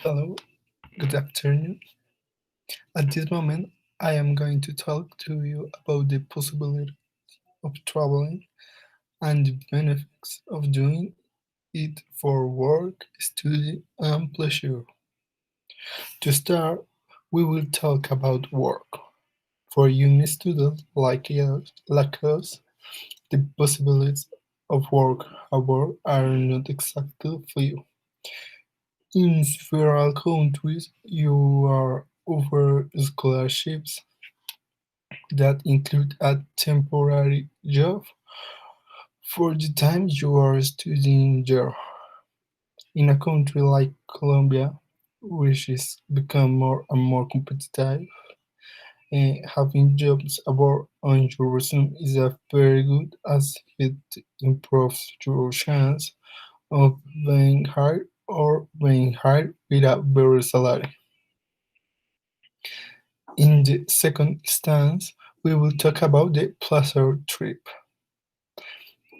Hello, good afternoon. At this moment, I am going to talk to you about the possibility of traveling and the benefits of doing it for work, study, and pleasure. To start, we will talk about work. For young students like us, the possibilities of work abroad are not exactly few. In several countries, you are offered scholarships that include a temporary job for the time you are studying there. In a country like Colombia, which is become more and more competitive, having jobs abroad on your resume is a very good as it improves your chance of being hired or being hired with a better salary. In the second instance, we will talk about the pleasure trip.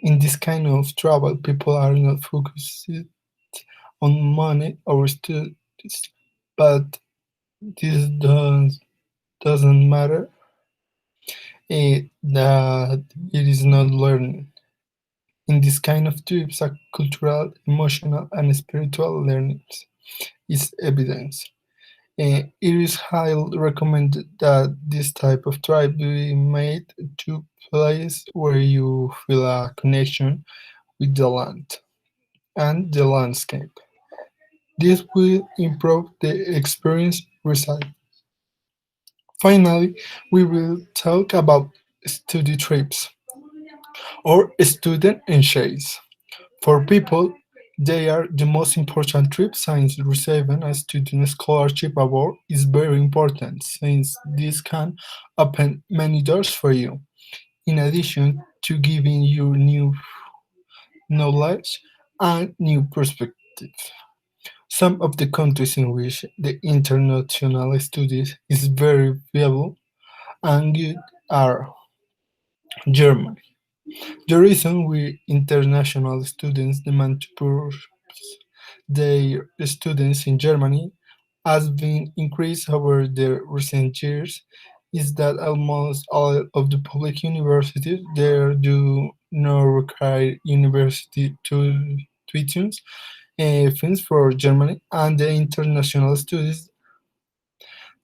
In this kind of travel, people are not focused on money or studies, but this doesn't matter that it is not learning. In this kind of trips, a cultural, emotional, and spiritual learning is evidence. It is highly recommended that this type of trip be made to place where you feel a connection with the land and the landscape. This will improve the experience result. Finally, we will talk about study trips or student exchange. For people, they are the most important trip since receiving a student scholarship award is very important since this can open many doors for you. In addition to giving you new knowledge and new perspective. Some of the countries in which the international studies is very viable and good are Germany. The reason we international students demand to pursue their students in Germany has been increased over the recent years is that almost all of the public universities there do not require university tuitions fees for Germany and the international students.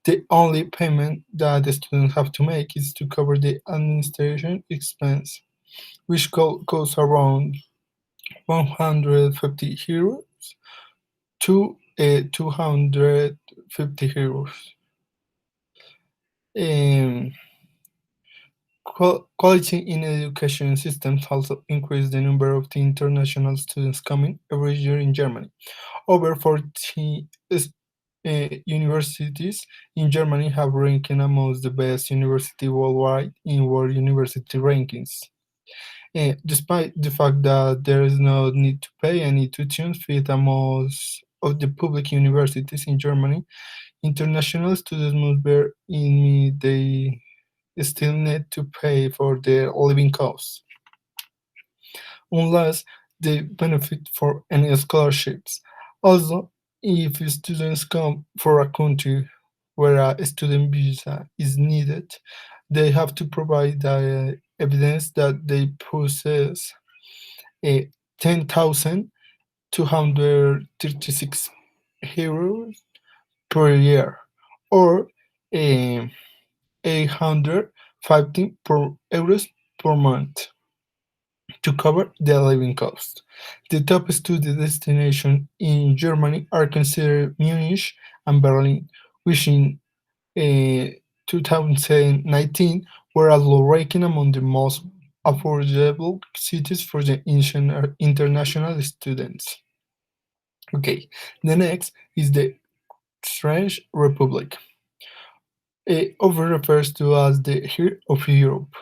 The only payment that the students have to make is to cover the administration expense, which costs around 150 euros to 250 euros. Um, Quality in education systems also increase the number of the international students coming every year in Germany. Over 40 universities in Germany have ranked amongst the best universities worldwide in World University Rankings. Despite the fact that there is no need to pay any tuition fee at most of the public universities in Germany, international students must bear in mind they still need to pay for their living costs, unless they benefit for any scholarships. Also, if students come for a country where a student visa is needed, they have to provide the evidence that they possess a 10,236 euros per year or a 850 euros per month to cover the living cost. The top study destinations in Germany are considered Munich and Berlin, which in 2019 were also ranking among the most affordable cities for the international students. Okay, the next is the French Republic. It often refers to as the Heart of Europe.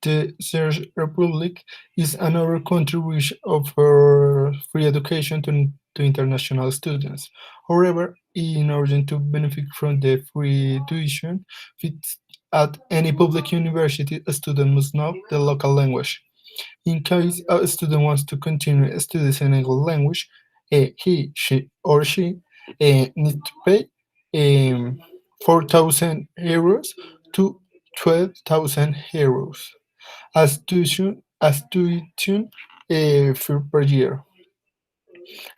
The Czech Republic is another country which offers free education to international students. However, in order to benefit from the free tuition fees at any public university, a student must know the local language. In case a student wants to continue studies in English language, he, she, or she need to pay 4,000 euros to 12,000 euros as tuition fee per year.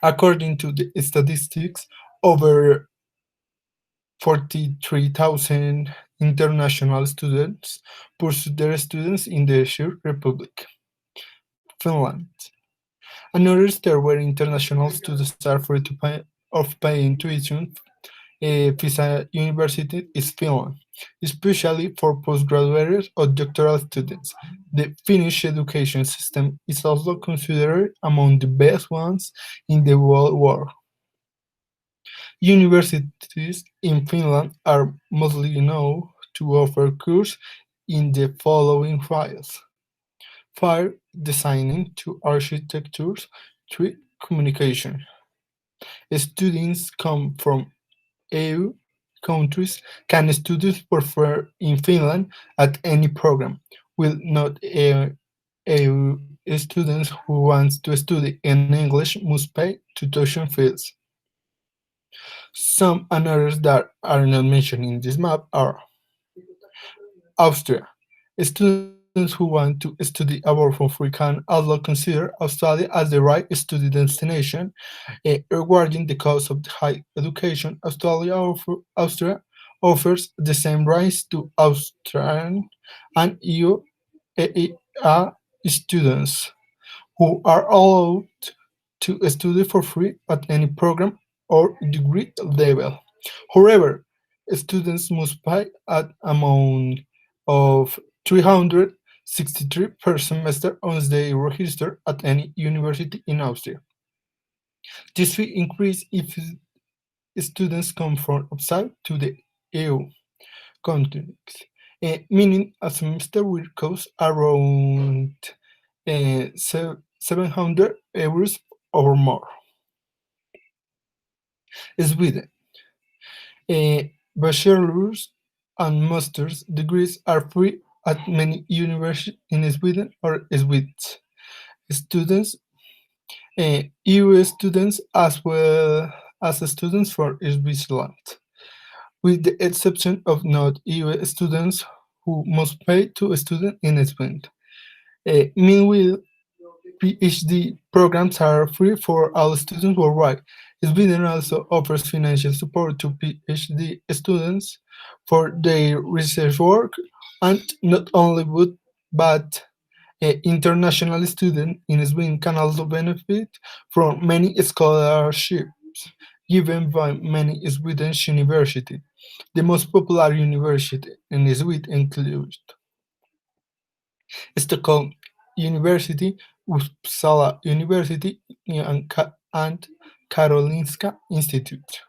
According to the statistics, over 43,000 international students pursue their students in the Czech Republic, Finland. Another state where international students are free to pay of paying tuition fees at university is Finland, especially for postgraduate or doctoral students. The Finnish education system is also considered among the best ones in the world. Universities in Finland are mostly known to offer courses in the following fields: fire designing to architecture to communication. Students come from EU countries can study for free in Finland at any program, while not EU students who want to study in English must pay tuition fees. Some others that are not mentioned in this map are Austria. Students who want to study abroad for free can also consider Australia as the right study destination. Regarding the cost of higher education, Austria offers the same rights to Australian and EU EEA students who are allowed to study for free at any program or degree level. However, students must pay an amount of 363 per semester once they register at any university in Austria. This fee increases if students come from outside to the EU countries, meaning a semester will cost around 700 euros or more. Sweden. Bachelor's and master's degrees are free at many universities in Sweden or Swiss. Students, EU students, as well as students for Switzerland, with the exception of not EU students who must pay to student in Sweden. Meanwhile, PhD programs are free for all students worldwide. Sweden also offers financial support to PhD students for their research work, and not only but international students in Sweden can also benefit from many scholarships given by many Swedish universities. The most popular university in Sweden include Stockholm University, Uppsala University, and Karolinska Institute,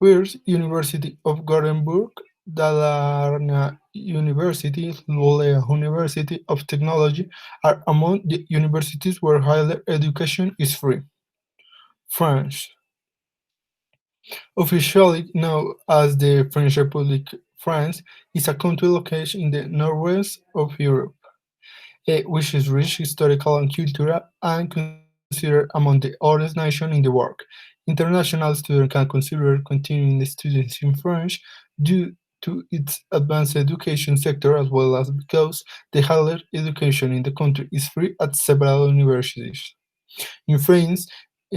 whereas University of Gothenburg, Dalarna University, Luleå University of Technology are among the universities where higher education is free. France, officially known as the French Republic, France is a country located in the northwest of Europe, which is rich historical and cultural and considered among the oldest nations in the world. International students can consider continuing studies in French due to its advanced education sector as well as because the higher education in the country is free at several universities. In France,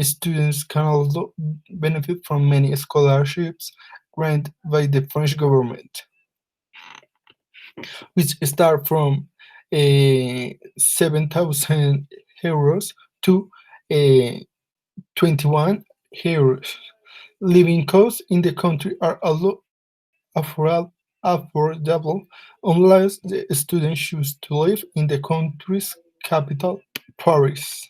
students can also benefit from many scholarships granted by the French government, which start from 7,000 euros to 21 euros. Living costs in the country are also affordable unless the student chooses to live in the country's capital, Paris.